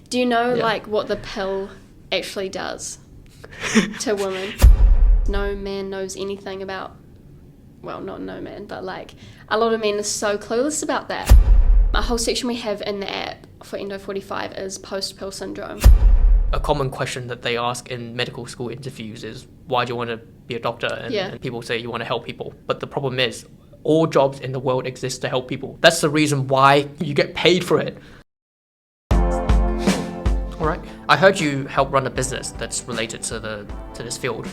Do you know like what the pill actually does to women? No man knows anything about, well, not no man, but like a lot of men are so clueless about that. A whole section we have in the app for Endo45 is post-pill syndrome. A common question that they ask in medical school interviews is, why do you want to be a doctor? And people say you want to help people. But the problem is, all jobs in the world exist to help people. That's the reason why you get paid for it. All right. I heard you help run a business that's related to this field.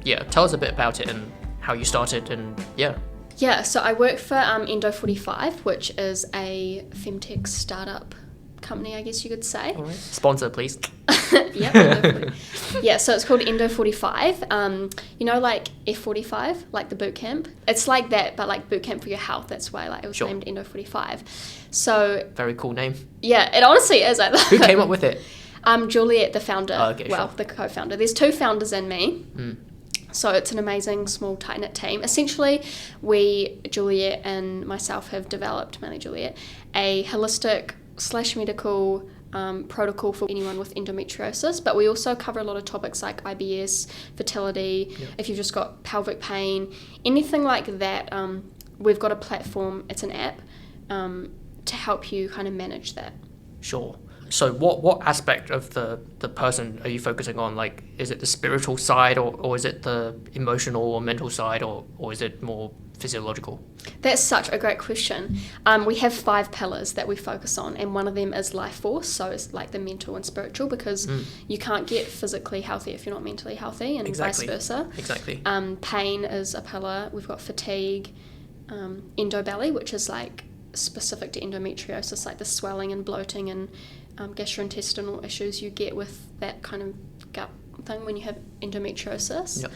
Yeah, tell us a bit about it and how you started and Yeah, so I work for Endo45, which is a Femtech startup company, I guess you could say. All right. Sponsor, please. Yeah, so it's called Endo45. You know, like F45, like the boot camp? It's like that, but like boot camp for your health. That's why like it was named Endo45. So very cool name. Yeah, it honestly is. Who came up with it? Juliet, the founder. The co-founder. There's 2 founders and me. So it's an amazing, small, tight-knit team. Essentially, Juliet and myself have developed, mainly Juliet, a holistic / medical protocol for anyone with endometriosis, but we also cover a lot of topics like IBS, fertility, if you've just got pelvic pain, anything like that. We've got a platform, it's an app, to help you kind of manage that. Sure. So what aspect of the person are you focusing on? Like, is it the spiritual side or is it the emotional or mental side or is it more physiological? That's such a great question. We have 5 pillars that we focus on, and one of them is life force, so it's like the mental and spiritual, because you can't get physically healthy if you're not mentally healthy, and vice versa. Exactly. Pain is a pillar. We've got fatigue, endobelly, which is like specific to endometriosis, like the swelling and bloating and gastrointestinal issues you get with that kind of gut thing when you have endometriosis.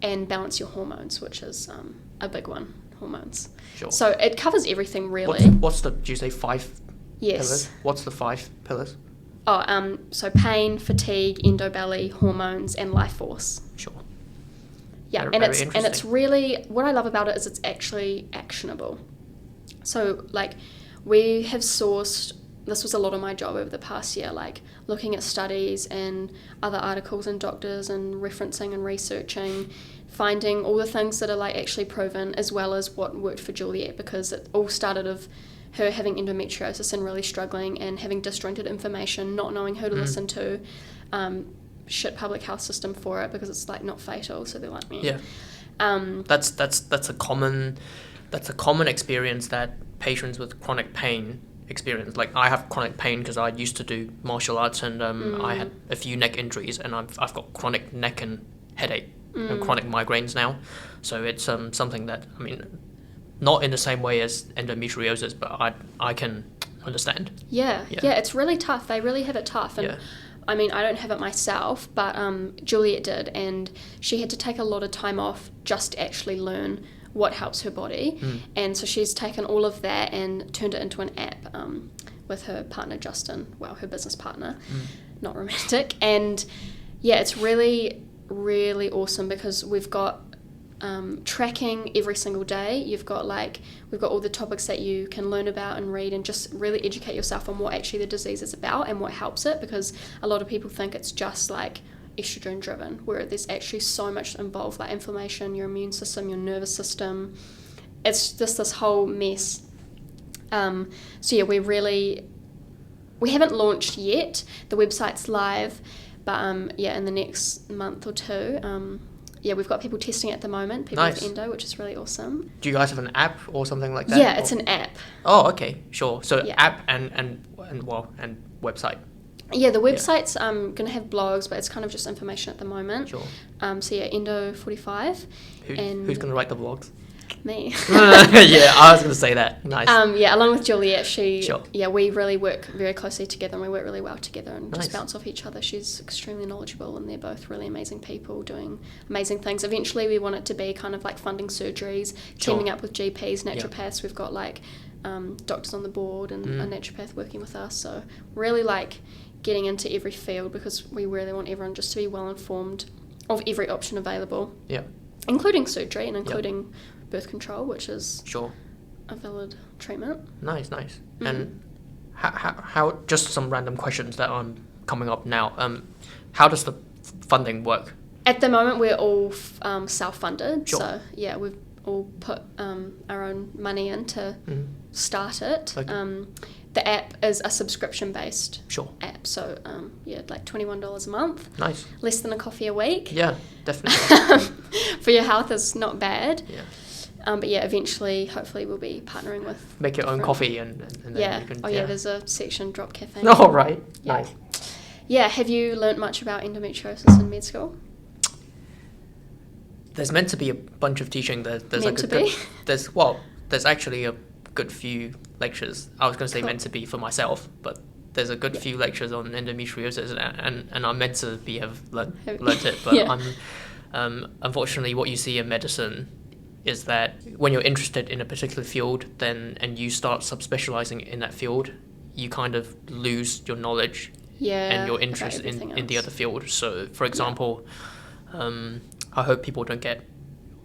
And balance your hormones, which is a big one, hormones. Sure. So it covers everything really. What's the, do you say 5 pillars? What's the 5 pillars? So pain, fatigue, endobelly, hormones, and life force. Sure. Yeah, and it's really, what I love about it is it's actually actionable. So like we have sourced, this was a lot of my job over the past year, like looking at studies and other articles and doctors and referencing and researching, finding all the things that are like actually proven, as well as what worked for Juliet, because it all started of her having endometriosis and really struggling and having disjointed information, not knowing who to listen to, shit public health system for it because it's like not fatal, so they're like that's a common experience that patients with chronic pain experience. Like I have chronic pain because I used to do martial arts and I had a few neck injuries, and I've got chronic neck and headache and chronic migraines now. So it's something that, I mean, not in the same way as endometriosis, but I can understand. Yeah, it's really tough. They really have it tough. And I mean, I don't have it myself, but Juliet did, and she had to take a lot of time off just to actually learn what helps her body. And so she's taken all of that and turned it into an app with her partner Justin, her business partner, not romantic. And yeah, it's really, really awesome because we've got tracking every single day. We've got all the topics that you can learn about and read, and just really educate yourself on what actually the disease is about and what helps it, because a lot of people think it's just like estrogen driven, where there's actually so much involved, like inflammation, your immune system, your nervous system. It's just this whole mess. So yeah, we haven't launched yet. The website's live, but in the next month or 2, we've got people testing it at the moment, people with endo, which is really awesome. Do you guys have an app or something like that? Yeah, it's an app. Oh, okay, sure. So app and website. Yeah, the website's going to have blogs, but it's kind of just information at the moment. Sure. Endo45. Who's going to write the blogs? Me. Yeah, I was going to say that. Nice. Along with Juliet, Sure. We really work very closely together, and we work really well together and just bounce off each other. She's extremely knowledgeable, and they're both really amazing people doing amazing things. Eventually, we want it to be kind of like funding surgeries, teaming up with GPs, naturopaths. We've got like doctors on the board and a naturopath working with us. So really like getting into every field, because we really want everyone just to be well informed of every option available. Yeah. Including surgery and including birth control, which is a valid treatment. Nice. And how just some random questions that are coming up now. How does the funding work? At the moment, we're all self-funded. Sure. So, yeah, we've all put our own money in to start it. Okay. The app is a subscription-based Sure. app. So, yeah, like $21 a month. Nice. Less than a coffee a week. Yeah, definitely. For your health is not bad. Yeah. But yeah, eventually, hopefully, we'll be partnering with... Make your own coffee and then yeah. you can... Oh, yeah, there's a section, Drop Caffeine. Oh, right. Yeah. Nice. Yeah, have you learnt much about endometriosis in med school? There's meant to be a bunch of teaching. There's Meant like to be? There's actually a good few lectures. I was going to say Cool. meant to be for myself, but there's a good few lectures on endometriosis, and I'm meant to have learnt it, but Yeah. I'm unfortunately what you see in medicine is that when you're interested in a particular field, and you start subspecializing in that field, you kind of lose your knowledge and your interest in the other field. So, for example, I hope people don't get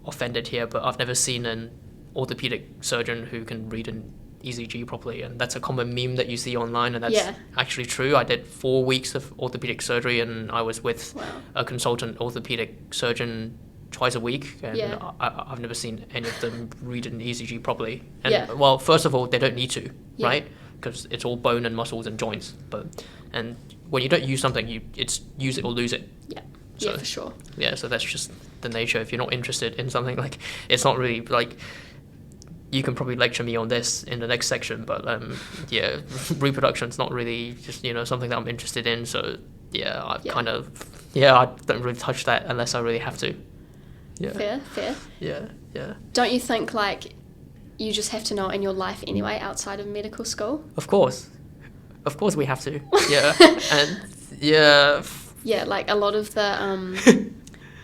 offended here, but I've never seen an orthopedic surgeon who can read an ECG properly, and that's a common meme that you see online, and that's actually true. I did 4 weeks of orthopedic surgery, and I was with a consultant orthopedic surgeon twice a week, and I've never seen any of them read an ECG properly. And well, first of all, they don't need to, right? Because it's all bone and muscles and joints. And when you don't use something, it's use it or lose it. Yeah. So, yeah, for sure. Yeah, so that's just the nature. If you're not interested in something, like, it's not really like, you can probably lecture me on this in the next section, but yeah, reproduction's not really just, something that I'm interested in. So yeah, I don't really touch that unless I really have to. Yeah. Fair. Yeah. Don't you think, like, you just have to know in your life anyway outside of medical school? Of course we have to. Yeah. And yeah. Yeah, like a lot of the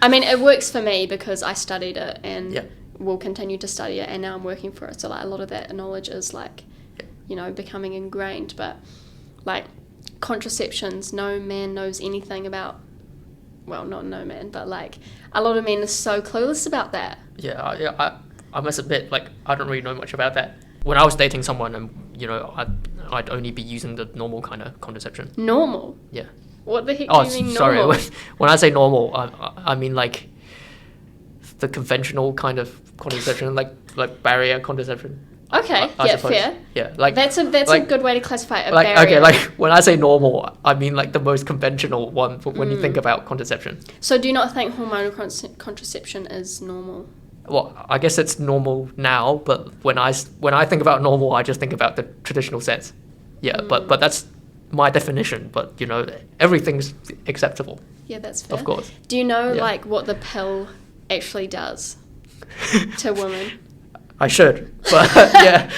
I mean, it works for me because I studied it and will continue to study it, and now I'm working for it, so like a lot of that knowledge is like becoming ingrained. But like contraceptions, no man knows anything about. Well, not no man, but like a lot of men are so clueless about that. I must admit, like, I don't really know much about that. When I was dating someone, and I'd only be using the normal kind of contraception. Normal? Yeah. What the heck do you mean normal? Sorry. When I say normal, I mean like the conventional kind of contraception, like barrier contraception. Okay, fair. Yeah, like that's a good way to classify a like, barrier. Okay, like when I say normal, I mean like the most conventional one when you think about contraception. So do you not think hormonal contraception is normal? Well, I guess it's normal now, but when I think about normal, I just think about the traditional sense. Yeah, but that's my definition. But everything's acceptable. Yeah, that's fair. Of course. Do you know like what the pill actually does to women? I should, but yeah,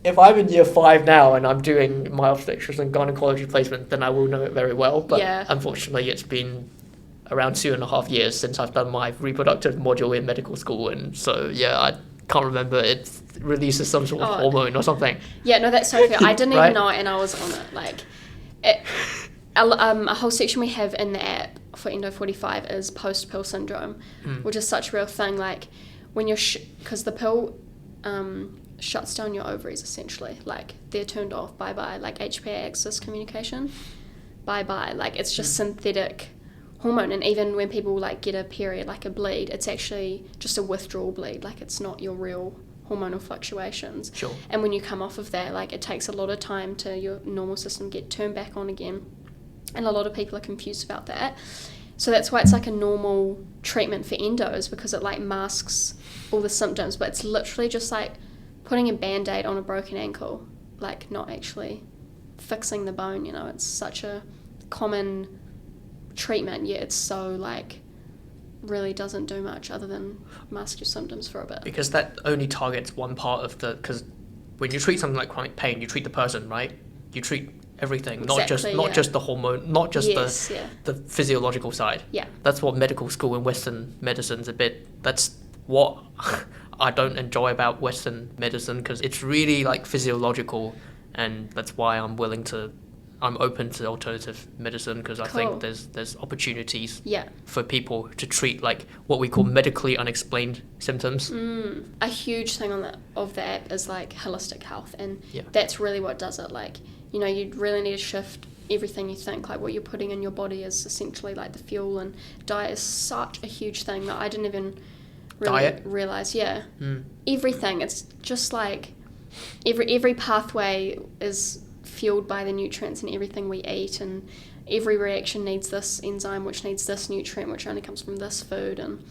if I'm in year 5 now and I'm doing my obstetrics and gynecology placement, then I will know it very well. But unfortunately, it's been around 2.5 years since I've done my reproductive module in medical school, and so I can't remember. It releases some sort of hormone or something. Yeah, no, that's so fair. I didn't even know it, and I was on it. Like, a whole section we have in the app for Endo45 is post-pill syndrome, which is such a real thing. Like, when you're because the pill shuts down your ovaries essentially. Like, they're turned off. Bye bye. Like HPA axis communication. Bye bye. Like, it's just synthetic hormone. And even when people like get a period, like a bleed, it's actually just a withdrawal bleed. Like, it's not your real hormonal fluctuations. Sure. And when you come off of that, like, it takes a lot of time to your normal system get turned back on again. And a lot of people are confused about that. So that's why it's like a normal treatment for endos, because it like masks all the symptoms, but it's literally just like putting a band-aid on a broken ankle, like not actually fixing the bone. It's such a common treatment, yet it's so like really doesn't do much other than mask your symptoms for a bit. Because that only targets one part of because when you treat something like chronic pain, you treat the person, right? You treat everything, exactly, not just the hormone, not just the physiological side. Yeah. That's what medical school and Western medicine's a bit. That's what I don't enjoy about Western medicine, because it's really like physiological, and that's why I'm willing to I'm open to alternative medicine because I think there's opportunities for people to treat like what we call medically unexplained symptoms. A huge thing of the app is like holistic health, and that's really what does it. Like, you know, you really need to shift everything you think. Like what you're putting in your body is essentially like the fuel, and diet is such a huge thing that I didn't even really realize. Everything. It's just like every pathway is fueled by the nutrients in everything we eat, and every reaction needs this enzyme, which needs this nutrient, which only comes from this food. And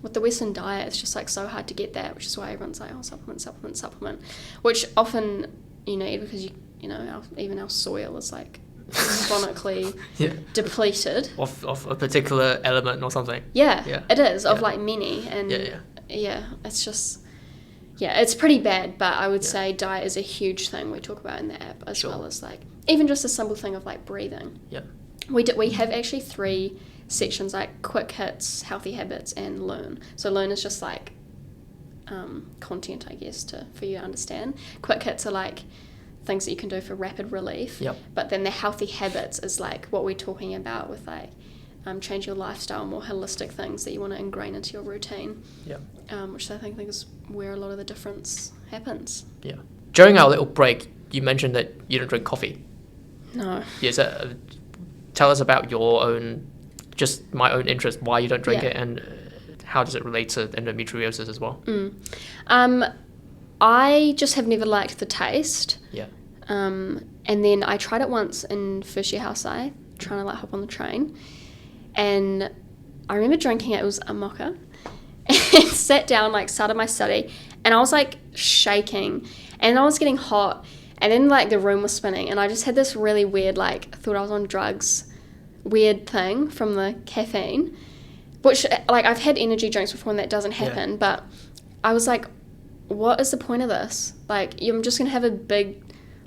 with the Western diet, it's just like so hard to get that, which is why everyone's like, oh, supplement, which often you need because you know even our soil is like chronically depleted of a particular element or something. It is of like many, and it's just it's pretty bad. But I would say diet is a huge thing we talk about in the app, as well as like even just a simple thing of like breathing. We have actually 3 sections, like quick hits, healthy habits, and learn. So learn is just like content, I guess, for you to understand. Quick hits are like things that you can do for rapid relief. But then the healthy habits is like what we're talking about with like change your lifestyle, more holistic things that you want to ingrain into your routine. Which I think is where a lot of the difference happens. During our little break, you mentioned that you don't drink coffee. No. Tell us about your own, just my own interest, why you don't drink it, and how does it relate to endometriosis as well? I just have never liked the taste. And then I tried it once in first year house trying to like hop on the train, and I remember drinking it. It was a mocha, and sat down, like started my study, and I was like shaking, and I was getting hot, and then like the room was spinning, and I just had this really weird, like thought I was on drugs, weird thing from the caffeine, which like I've had energy drinks before and that doesn't happen, but I was like, what is the point of this? Like, I'm just gonna have a big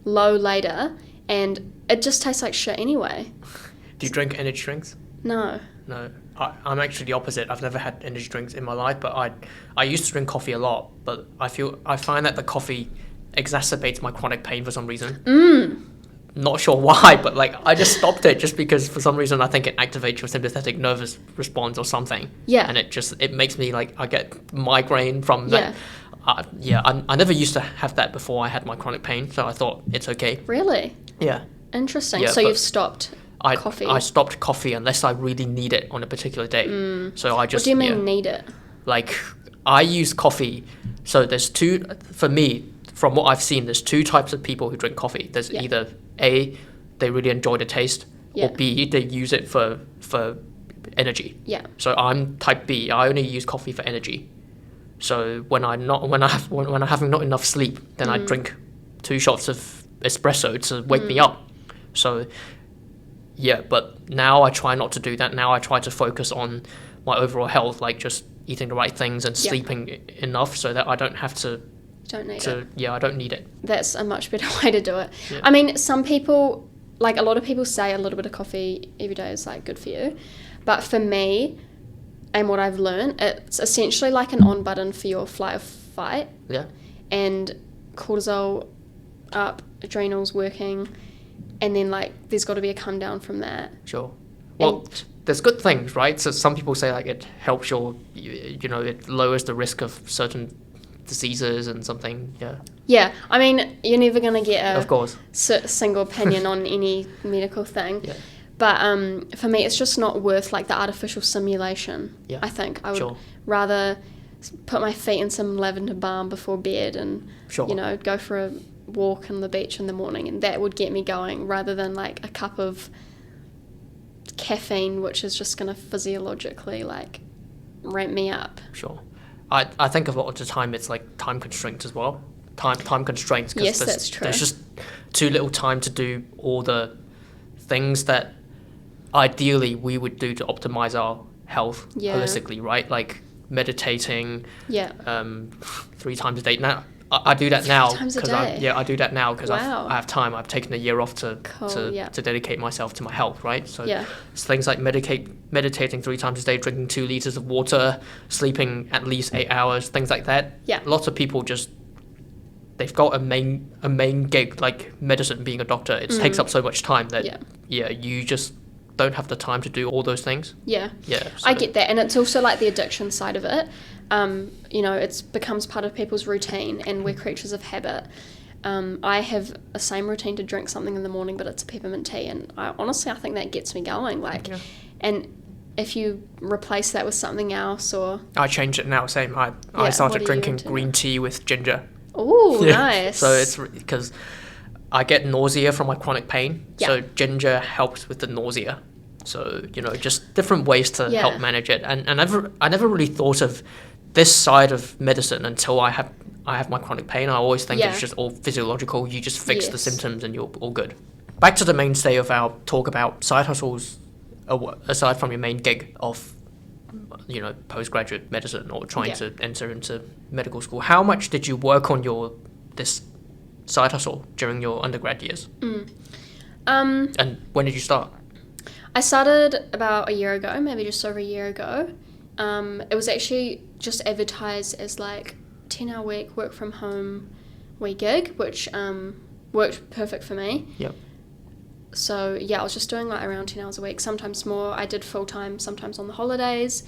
low later, and it just tastes like shit anyway. Do you drink energy drinks? No. I'm actually the opposite. I've never had energy drinks in my life, but I used to drink coffee a lot, but I find that the coffee exacerbates my chronic pain for some reason. Not sure why, but like I just stopped it just because for some reason I think it activates your sympathetic nervous response or something. And it makes me like, I get migraine from that. I never used to have that before I had my chronic pain, so I thought it's okay. Really? Yeah. Interesting. So you've stopped coffee? I stopped coffee unless I really need it on a particular day. So I just... What do you mean need it? Like, I use coffee, so there's two, for me, from what I've seen, there's 2 types of people who drink coffee. There's either A, they really enjoy the taste, or B, they use it for energy. So I'm type B. I only use coffee for energy. So when I'm having not enough sleep, then I drink 2 shots of espresso to wake me up. So but now I try not to do that. Now I try to focus on my overall health, like just eating the right things and sleeping enough so that I don't have to. Don't need it. I don't need it. That's a much better way to do it. I mean, some people, like a lot of people say a little bit of coffee every day is like good for you, but for me, and what I've learned, it's essentially like an on button for your flight or fight. And cortisol up, adrenals working, and then like there's got to be a come down from that. Well, there's good things, right? So some people say like it helps it lowers the risk of certain diseases and something. I mean, you're never going to get of course single opinion on any medical thing. But for me, it's just not worth like the artificial simulation. I think I would rather put my feet in some lavender balm before bed and go for a walk on the beach in the morning, and that would get me going, rather than like a cup of caffeine, which is just going to physiologically like ramp me up. I think a lot of the time it's like time constraints as well. Time constraints, because that's true. There's just too little time to do all the things that ideally we would do to optimize our health holistically, right? Like meditating 3 times a day. Now I do that now because I do that now because I have time. I've taken a year off to dedicate myself to my health, right? So it's things like meditating 3 times a day, drinking 2 liters of water, sleeping at least 8 hours, things like that. Lots of people just they've got a main gig like medicine, being a doctor. It takes up so much time that you just don't have the time to do all those things. Yeah. So. I get that, and it's also like the addiction side of it. It becomes part of people's routine, and we're creatures of habit. I have a same routine to drink something in the morning, but it's a peppermint tea, and I think that gets me going. And if you replace that with something else, or I changed it now. Same. I started drinking green tea with ginger. Oh, nice. So it's because I get nausea from my chronic pain. Yeah. So ginger helps with the nausea. So just different ways to help manage it. And I never really thought of this side of medicine until I have my chronic pain. I always think it's just all physiological. You just fix the symptoms and you're all good. Back to the mainstay of our talk about side hustles, aside from your main gig of postgraduate medicine or trying to enter into medical school. How much did you work on this side hustle during your undergrad years? And when did you start? I started about a year ago, maybe just over a year ago. It was actually just advertised as like 10-hour week, work from home wee gig, which worked perfect for me. Yep. So I was just doing like around 10 hours a week, sometimes more. I did full time, sometimes on the holidays.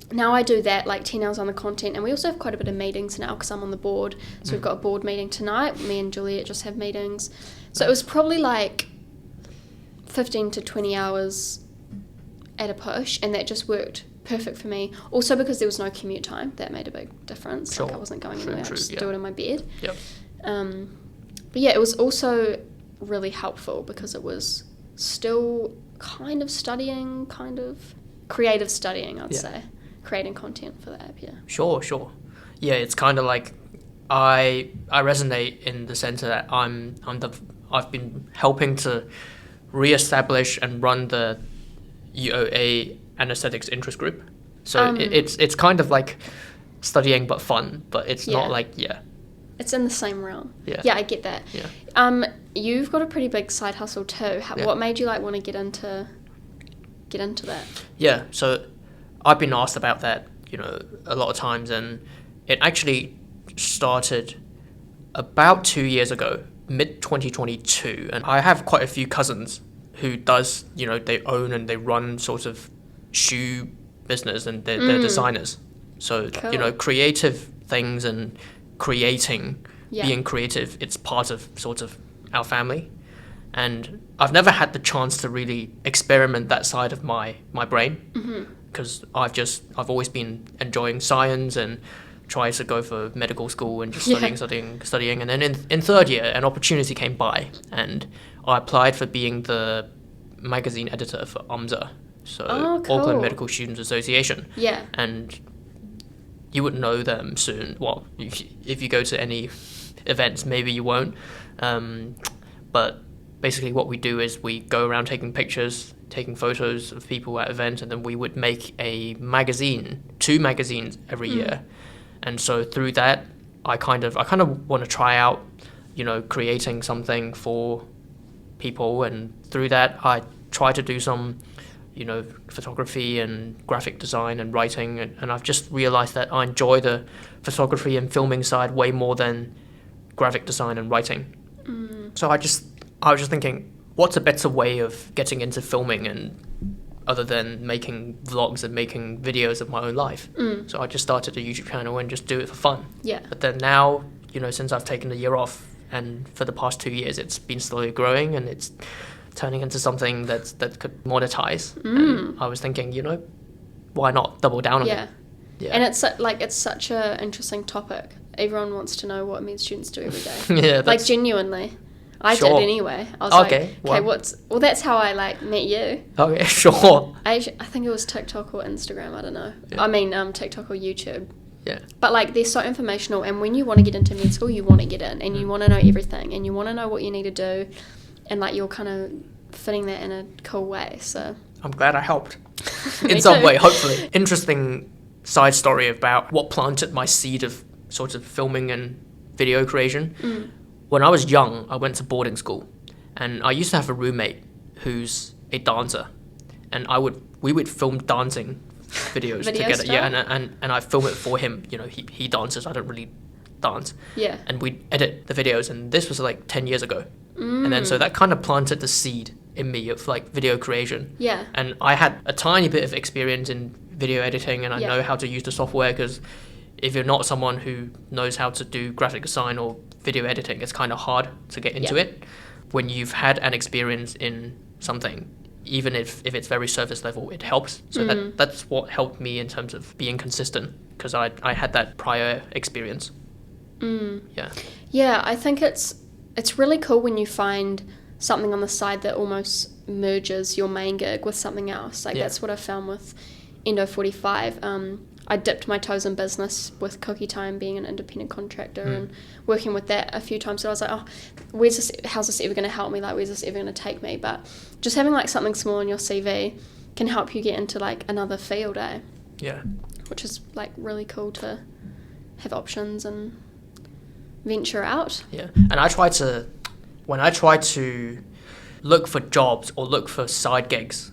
Now I do that, like 10 hours on the content, and we also have quite a bit of meetings now because I'm on the board. So we've got a board meeting tonight. Me and Juliet just have meetings. So it was probably like 15 to 20 hours at a push, and that just worked perfect for me. Also because there was no commute time, that made a big difference. Sure. Like I wasn't going anywhere, I just do it in my bed. Yep. But it was also really helpful because it was still kind of creative studying, I'd say. Creating content for the app, Sure. Yeah, it's kind of like I resonate in the sense that I've been helping to re-establish and run the UOA anesthetics interest group. So it's kind of like studying but fun, but it's not like it's in the same realm. Yeah, I get that. You've got a pretty big side hustle too. What made you want to get into that? Yeah, so I've been asked about that a lot of times, and it actually started about 2 years ago, mid 2022, and I have quite a few cousins who they own and they run sort of shoe business, and they're designers. So cool. Creative things and being creative, it's part of sort of our family, and I've never had the chance to really experiment that side of my brain, because I've always been enjoying science and tried to go for medical school and just studying, and then in third year an opportunity came by and I applied for being the magazine editor for UMSA, so Auckland Medical Students Association. And you would know them soon. Well, if you go to any events, maybe you won't. But basically what we do is we go around taking photos of people at events, and then we would make a magazine, 2 magazines every year. And so through that, I kind of want to try out, creating something for people. And through that, I try to do some photography and graphic design and writing, and I've just realized that I enjoy the photography and filming side way more than graphic design and writing. So I was just thinking, what's a better way of getting into filming and other than making vlogs and making videos of my own life? So I just started a YouTube channel and just do it for fun. But then now, since I've taken a year off, and for the past 2 years it's been slowly growing and it's turning into something that could monetize. And I was thinking, why not double down on it? And it's such a interesting topic. Everyone wants to know what med students do every day. Genuinely. I did anyway. I was that's how I met you. Okay, sure. I think it was TikTok or Instagram, I don't know. I mean TikTok or YouTube. Yeah. But they're so informational, and when you want to get into med school, you want to get in and you want to know everything and you want to know what you need to do, and you're kind of fitting that in a cool way. So I'm glad I helped in some way, hopefully. Interesting side story about what planted my seed of sort of filming and video creation. When I was young, I went to boarding school, and I used to have a roommate who's a dancer, and we would film dancing videos together. And I film it for him. He dances. I don't really dance. Yeah. And we'd edit the videos, and this was like 10 years ago. And then so that kind of planted the seed in me of like video creation. Yeah. And I had a tiny bit of experience in video editing, and I know how to use the software, because if you're not someone who knows how to do graphic design or video editing, it's kind of hard to get into it. When you've had an experience in something, even if it's very surface level, it helps. So that's what helped me in terms of being consistent, because I had that prior experience. Yeah, I think it's really cool when you find something on the side that almost merges your main gig with something else. Like that's what I found with Endo45. I dipped my toes in business with Cookie Time, being an independent contractor and working with that a few times. So I was like, oh, how's this ever going to help me? Like, where's this ever going to take me? But just having like something small on your CV can help you get into like another field, Yeah. Which is like really cool to have options and venture out. Yeah. And when I try to look for jobs or look for side gigs,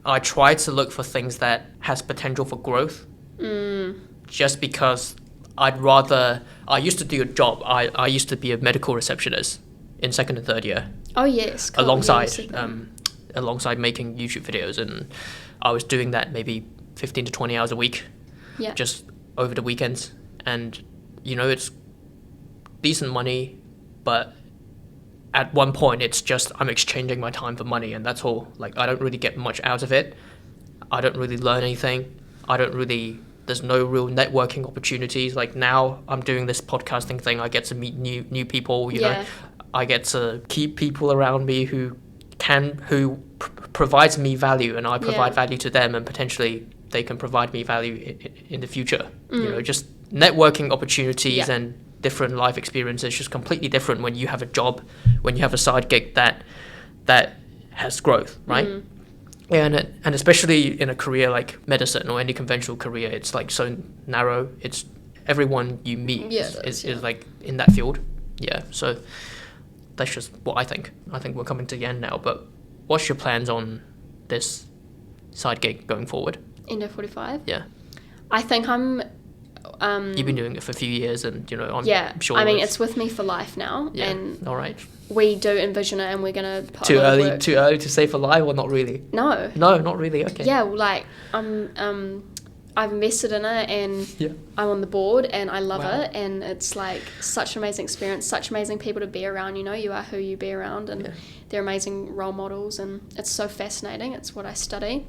I try to look for things that has potential for growth. Just because I used to do a job. I used to be a medical receptionist in 2nd and 3rd year. Oh yes, cool. Alongside making YouTube videos, and I was doing that maybe 15 to 20 hours a week, just over the weekends. And it's decent money, but at one point it's just I'm exchanging my time for money, and that's all. Like, I don't really get much out of it. I don't really learn anything. There's no real networking opportunities. Like, now I'm doing this podcasting thing, I get to meet new people, you know. I get to keep people around me who provides me value, and I provide value to them, and potentially they can provide me value in the future. Just networking opportunities and different life experiences, just completely different when you have a job, when you have a side gig that has growth, right? And especially in a career like medicine or any conventional career, it's like so narrow. It's everyone you meet is like in that field. So that's just what I think. I think we're coming to the end now, but what's your plans on this side gig going forward? Endo45? Yeah. I think I'm... You've been doing it for a few years, and I'm sure... I mean, it's with me for life now. Yeah, and all right. We do envision it, and we're going to put Too early to say for life, or not really? No, not really. Okay. Yeah, like I've invested in it, and I'm on the board, and I love it, and it's like such an amazing experience, such amazing people to be around. You are who you be around, and they're amazing role models, and it's so fascinating. It's what I study.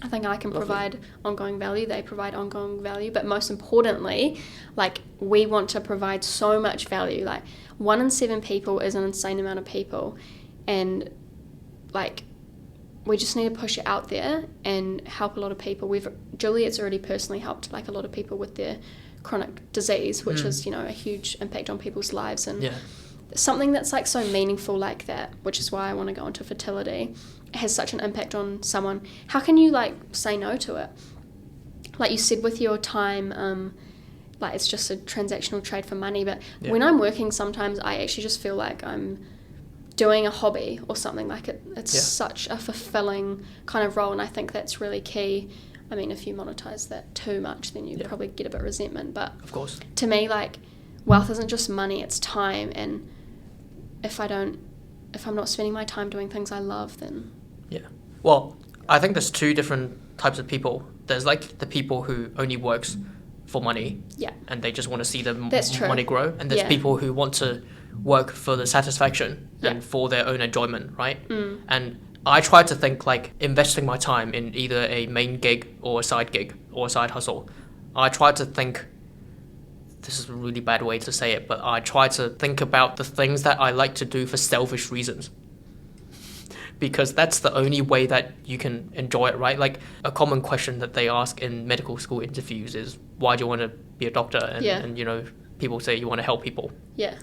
I think I can provide ongoing value, they provide ongoing value, but most importantly, like, we want to provide so much value. Like, 1 in 7 people is an insane amount of people, and like, we just need to push it out there and help a lot of people. Juliet's already personally helped like a lot of people with their chronic disease, which is a huge impact on people's lives, and something that's like so meaningful like that, which is why I want to go into fertility, has such an impact on someone. How can you like say no to it? Like you said with your time, like it's just a transactional trade for money, but when I'm working, sometimes I actually just feel like I'm doing a hobby or something. Like it's such a fulfilling kind of role, and I think that's really key. I mean, if you monetize that too much, then you probably get a bit resentment, but of course, to me, like, wealth isn't just money, it's time, and if I'm not spending my time doing things I love, then... Well, I think there's 2 different types of people. There's like the people who only works for money, and they just want to see the money grow, and there's people who want to work for the satisfaction and for their own enjoyment, right? And I try to think like investing my time in either a main gig or a side hustle. I try to think, this is a really bad way to say it, but I try to think about the things that I like to do for selfish reasons. Because that's the only way that you can enjoy it, right? Like, a common question that they ask in medical school interviews is, why do you want to be a doctor? And people say you want to help people. Yeah.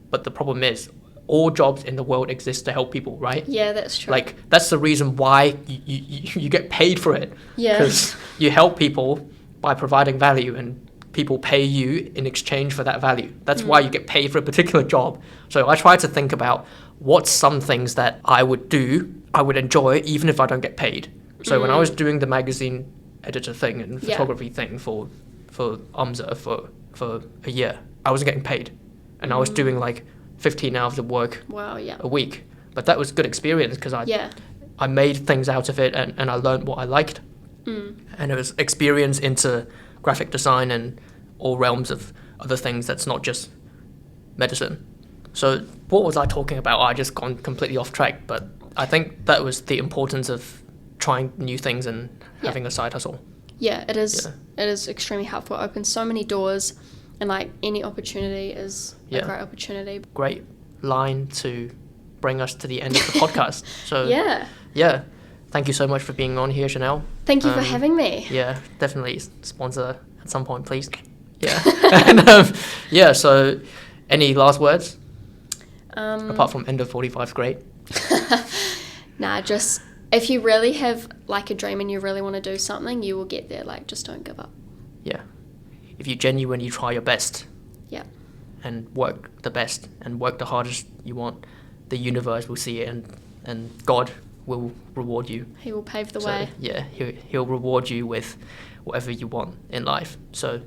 But the problem is, all jobs in the world exist to help people, right? Yeah, that's true. Like, that's the reason why you get paid for it. Yeah. Because you help people by providing value, and people pay you in exchange for that value. That's why you get paid for a particular job. So I try to think about what's some things that I would enjoy even if I don't get paid. So when I was doing the magazine editor thing and photography thing for UMSA, for a year. I wasn't getting paid, and I was doing like 15 hours of work a week. But that was good experience because I made things out of it, and I learned what I liked. And it was experience into graphic design and all realms of other things that's not just medicine. So what was I talking about? I just gone completely off track, but I think that was the importance of trying new things and having a side hustle. Yeah, it is. Yeah. It is extremely helpful. It opens so many doors, and like any opportunity is a great opportunity. Great line to bring us to the end of the podcast. So yeah. Thank you so much for being on here, Chanel. Thank you for having me. Yeah, definitely sponsor at some point, please. Yeah. And so any last words? Apart from Endo45 great. Nah, just if you really have like a dream and you really want to do something, you will get there. Like, just don't give up. Yeah. If you genuinely try your best. Yeah. And work the best and work the hardest you want, the universe will see it, and God will reward you. He will pave the way. Yeah, he'll reward you with whatever you want in life. So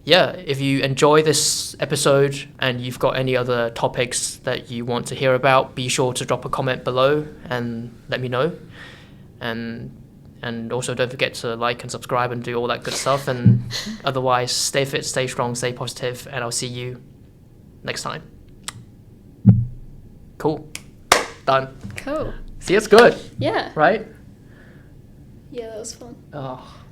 yeah, if you enjoy this episode and you've got any other topics that you want to hear about, be sure to drop a comment below and let me know. And also don't forget to like and subscribe and do all that good stuff. And otherwise, stay fit, stay strong, stay positive, and I'll see you next time. Cool. Done. Cool. See, it's good. Yeah. Right? Yeah, that was fun. Oh.